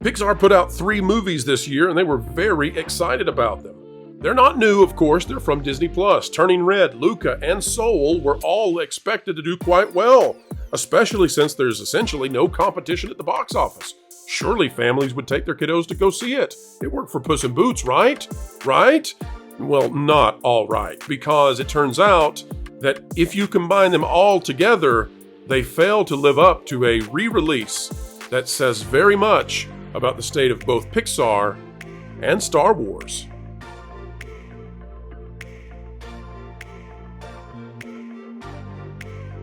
Pixar put out 3 movies this year, and they were very excited about them. They're not new, of course. They're from Disney+. Turning Red, Luca, and Soul were all expected to do quite well, especially since there's essentially no competition at the box office. Surely families would take their kiddos to go see it. It worked for Puss in Boots, right? Right? Well, not all right, because it turns out that if you combine them all together, they fail to live up to a re-release that says very much about the state of both Pixar and Star Wars.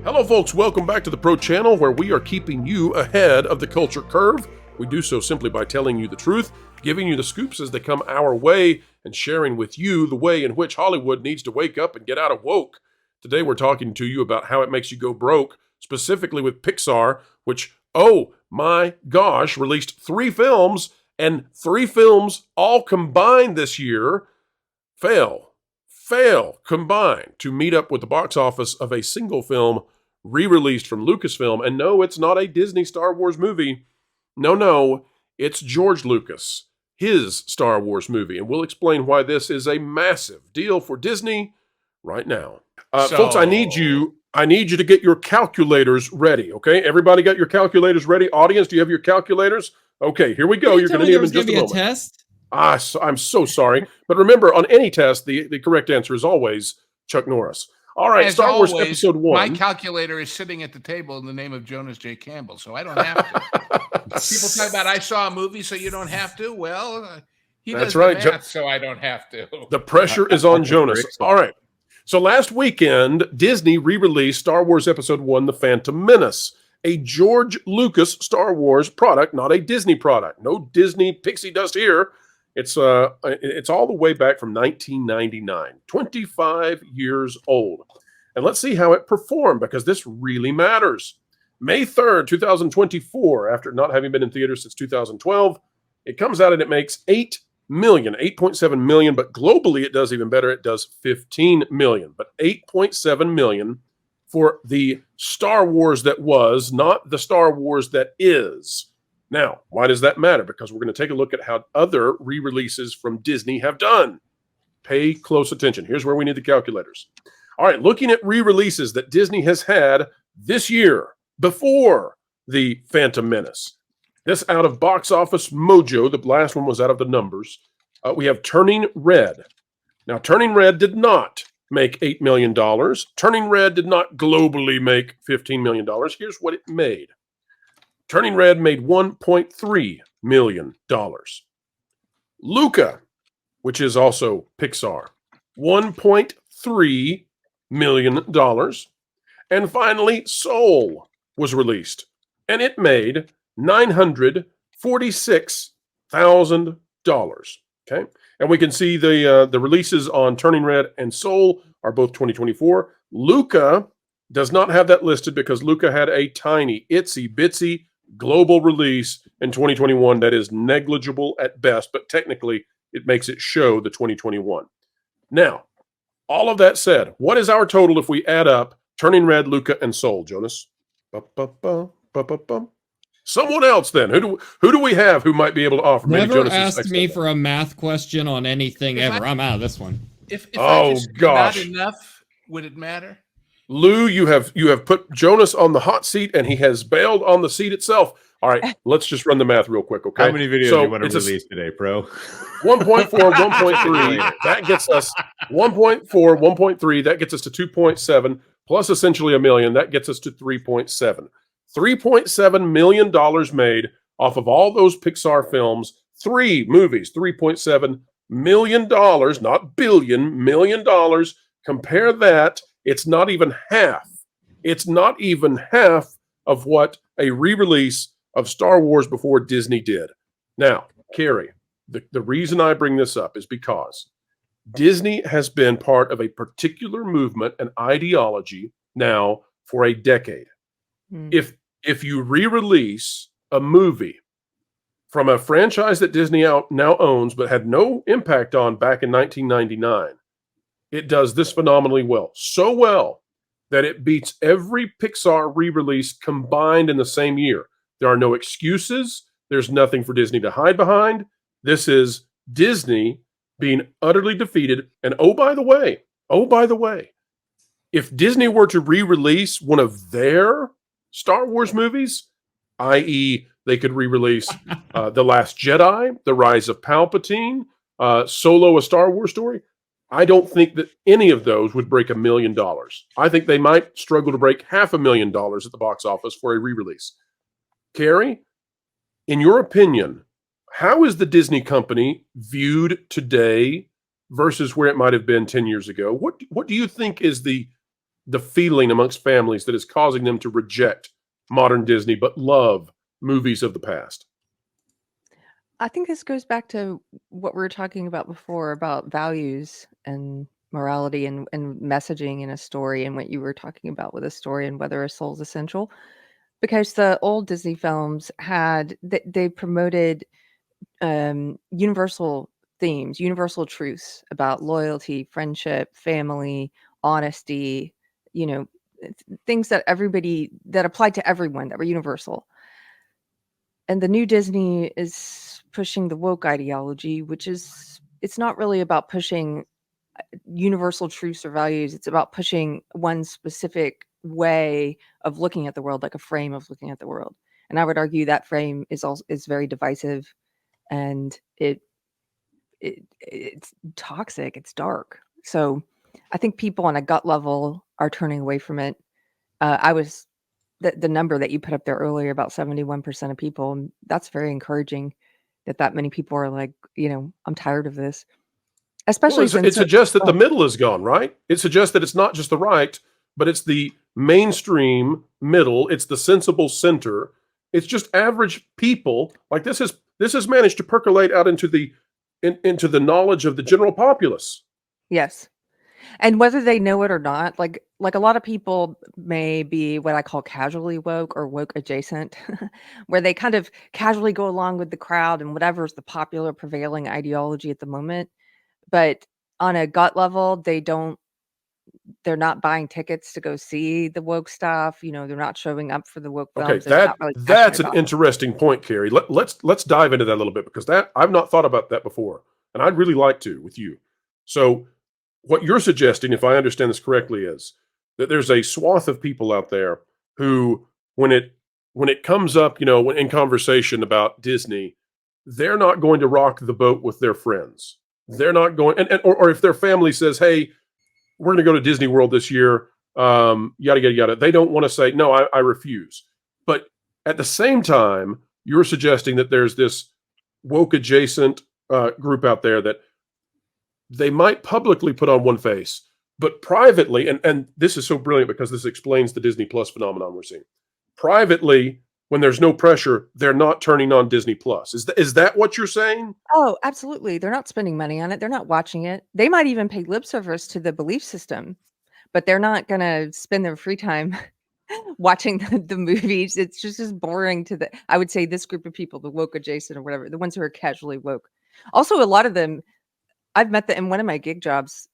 Hello folks, welcome back to the Pro Channel, where we are keeping you ahead of the culture curve. We do so simply by telling you the truth, giving you the scoops as they come our way, and sharing with you the way in which Hollywood needs to wake up and get out of woke. Today we're talking to you about how it makes you go broke, specifically with Pixar, which, oh my gosh, released 3 films, and 3 films all combined this year fail combined to meet up with the box office of a single film re-released from Lucasfilm. And no, it's not a Disney Star Wars movie. No, it's George Lucas, his Star Wars movie. And we'll explain why this is a massive deal for Disney right now. Folks, I need you to get your calculators ready, okay? Everybody got your calculators ready? Audience, do you have your calculators? Okay, here we go. You're going to need them in just a moment. Test? I'm so sorry. But remember, on any test, the correct answer is always Chuck Norris. All right, As Star Wars always, Episode 1. My calculator is sitting at the table in the name of Jonas J. Campbell, so I don't have to. People talk about, I saw a movie, so you don't have to. Well, he does the math, so I don't have to. The pressure is on Jonas. All right. So last weekend, Disney re-released Star Wars Episode 1, The Phantom Menace, a George Lucas Star Wars product, not a Disney product. No Disney pixie dust here. It's all the way back from 1999, 25 years old. And let's see how it performed, because this really matters. May 3rd, 2024, after not having been in theaters since 2012, it comes out and it makes 8.7 million, but globally it does even better. It does 15 million, but 8.7 million for the Star Wars that was, not the Star Wars that is. Now, why does that matter? Because we're going to take a look at how other re-releases from Disney have done. Pay close attention. Here's where we need the calculators. All right, looking at re-releases that Disney has had this year before The Phantom Menace. This out of Box Office Mojo, the last one was out of the numbers. We have Turning Red. Now, Turning Red did not make $8 million. Turning Red did not globally make $15 million. Here's what it made. Turning Red made $1.3 million. Luca, which is also Pixar, $1.3 million. And finally, Soul was released, and it made $946,000. Okay, and we can see the releases on Turning Red and Soul are both 2024. Luca does not have that listed because Luca had a tiny, itsy bitsy global release in 2021 that is negligible at best, but technically it makes it show the 2021. Now, all of that said, what is our total if we add up Turning Red, Luca, and Soul, Jonas? Someone else then. Who do we have who might be able to offer? Never asked me for a math question on anything ever. I'm out of this one. If I just not enough, would it matter? Lou, you have put Jonas on the hot seat, and he has bailed on the seat itself. All right, let's just run the math real quick, okay? How many videos do you want to release today, Pro? 1.4, 1.3. That gets us 1.4, 1.3. That gets us to 2.7, plus essentially $1 million. That gets us to 3.7. $3.7 million made off of all those Pixar films. 3 movies, $3.7 million, not billion, $1 million. Compare that. It's not even half. It's not even half of what a re-release of Star Wars before Disney did. Now, Carrie, the reason I bring this up is because Disney has been part of a particular movement and ideology now for a decade. If you re-release a movie from a franchise that Disney now owns but had no impact on back in 1999, it does this phenomenally well. So well that it beats every Pixar re-release combined in the same year. There are no excuses. There's nothing for Disney to hide behind. This is Disney being utterly defeated. And oh, by the way, if Disney were to re-release one of their Star Wars movies, i.e., they could re-release The Last Jedi, The Rise of Palpatine, Solo, A Star Wars Story, I don't think that any of those would break $1 million. I think they might struggle to break $500,000 at the box office for a re-release. Carrie, in your opinion, how is the Disney company viewed today versus where it might have been 10 years ago? What do you think is the feeling amongst families that is causing them to reject modern Disney but love movies of the past? I think this goes back to what we were talking about before about values and morality and messaging in a story, and what you were talking about with a story and whether a soul is essential. Because the old Disney films they promoted universal themes, universal truths about loyalty, friendship, family, honesty, things that applied to everyone, that were universal. And the new Disney is pushing the woke ideology, it's not really about pushing universal truths or values. It's about pushing one specific way of looking at the world, like a frame of looking at the world. And I would argue that frame is very divisive, and it's toxic. It's dark. So I think people on a gut level are turning away from it. The number that you put up there earlier about 71% of people, that's very encouraging that many people are like, I'm tired of this. Especially since it suggests that the middle is gone, right? It suggests that it's not just the right, but it's the mainstream middle. It's the sensible center. It's just average people. Like this has managed to percolate out into the knowledge of the general populace. Yes. And whether they know it or not, like a lot of people may be what I call casually woke or woke adjacent, where they kind of casually go along with the crowd and whatever's the popular prevailing ideology at the moment. But on a gut level, they're not buying tickets to go see the woke stuff. They're not showing up for the woke films. Okay, that's an interesting point, Carrie. Let's dive into that a little bit, because I've not thought about that before, and I'd really like to with you. So what you're suggesting, if I understand this correctly, is that there's a swath of people out there who, when it comes up, in conversation about Disney, they're not going to rock the boat with their friends. They're not going, or if their family says, "Hey, we're going to go to Disney World this year," yada yada yada, they don't want to say, "No, I refuse." But at the same time, you're suggesting that there's this woke adjacent group out there that they might publicly put on one face, but privately, and this is so brilliant because this explains the Disney Plus phenomenon we're seeing. Privately, when there's no pressure, they're not turning on Disney Plus. Is that what you're saying? Oh, absolutely. They're not spending money on it. They're not watching it. They might even pay lip service to the belief system, but they're not going to spend their free time watching the movies. It's just boring to I would say this group of people, the woke adjacent or whatever, the ones who are casually woke. Also, a lot of them, I've met them in one of my gig jobs.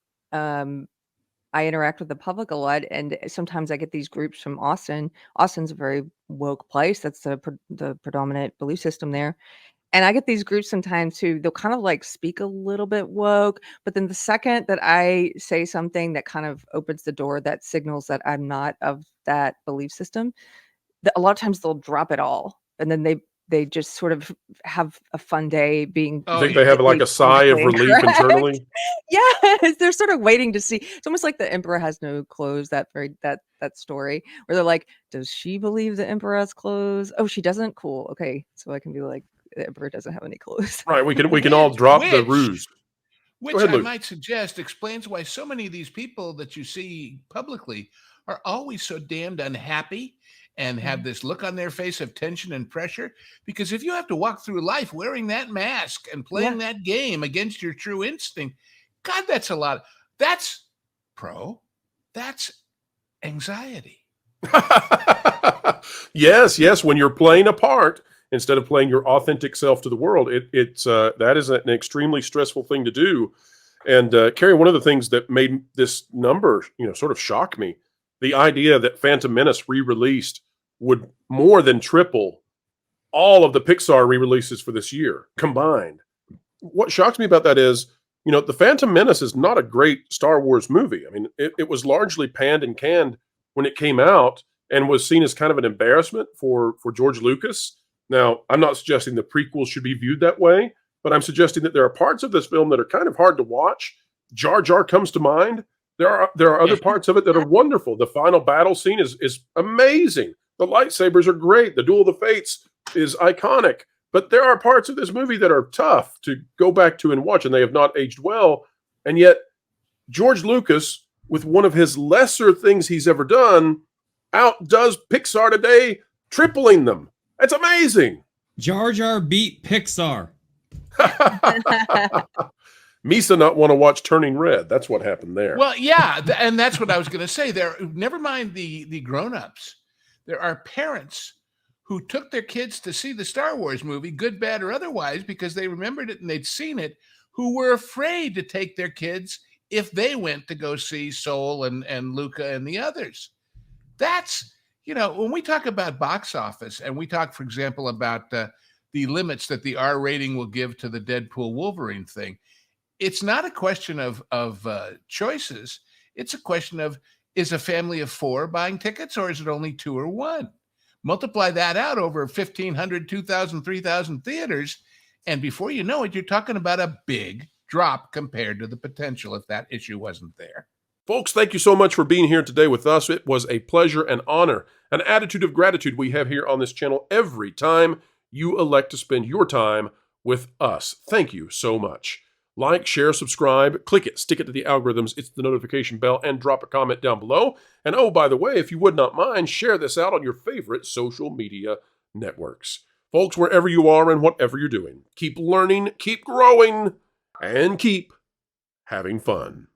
I interact with the public a lot, and sometimes I get these groups from Austin. Austin's a very woke place. That's the predominant belief system there. And I get these groups sometimes who they'll kind of like speak a little bit woke, but then the second that I say something that kind of opens the door, that signals that I'm not of that belief system, a lot of times they'll drop it all. And then they just sort of have a fun day being. I think they have like a sigh of relief internally. Yes, they're sort of waiting to see. It's almost like the emperor has no clothes. That story where they're like, does she believe the emperor has clothes? Oh, she doesn't. Cool. Okay, so I can be like, the emperor doesn't have any clothes. Right. We can all drop the ruse. Which ahead, I might suggest explains why so many of these people that you see publicly are always so damned unhappy and have this look on their face of tension and pressure. Because if you have to walk through life wearing that mask and playing that game against your true instinct, God, that's a lot. That's anxiety. Yes. When you're playing a part instead of playing your authentic self to the world, that is an extremely stressful thing to do. And Carrie, one of the things that made this number, sort of shock me, the idea that Phantom Menace re-released would more than triple all of the Pixar re-releases for this year combined. What shocks me about that is, The Phantom Menace is not a great Star Wars movie. I mean, it was largely panned and canned when it came out and was seen as kind of an embarrassment for George Lucas. Now, I'm not suggesting the prequels should be viewed that way, but I'm suggesting that there are parts of this film that are kind of hard to watch. Jar Jar comes to mind. There are other parts of it that are wonderful. The final battle scene is amazing. The lightsabers are great. The Duel of the Fates is iconic. But there are parts of this movie that are tough to go back to and watch, and they have not aged well. And yet, George Lucas, with one of his lesser things he's ever done, outdoes Pixar today, tripling them. That's amazing. Jar Jar beat Pixar. Misa not want to watch Turning Red. That's what happened there. Well, yeah, and that's what I was going to say. There, never mind the grown-ups. There are parents who took their kids to see the Star Wars movie, good, bad, or otherwise, because they remembered it and they'd seen it, who were afraid to take their kids if they went to go see Soul and Luca and the others. That's, when we talk about box office and we talk, for example, about the limits that the R rating will give to the Deadpool Wolverine thing, it's not a question of choices. It's a question of, is a family of 4 buying tickets, or is it only 2 or 1? Multiply that out over 1,500, 2,000, 3,000 theaters, and before you know it, you're talking about a big drop compared to the potential if that issue wasn't there. Folks, thank you so much for being here today with us. It was a pleasure and honor, an attitude of gratitude we have here on this channel every time you elect to spend your time with us. Thank you so much. Like, share, subscribe, click it, stick it to the algorithms, it's the notification bell, and drop a comment down below. And oh, by the way, if you would not mind, share this out on your favorite social media networks. Folks, wherever you are and whatever you're doing, keep learning, keep growing, and keep having fun.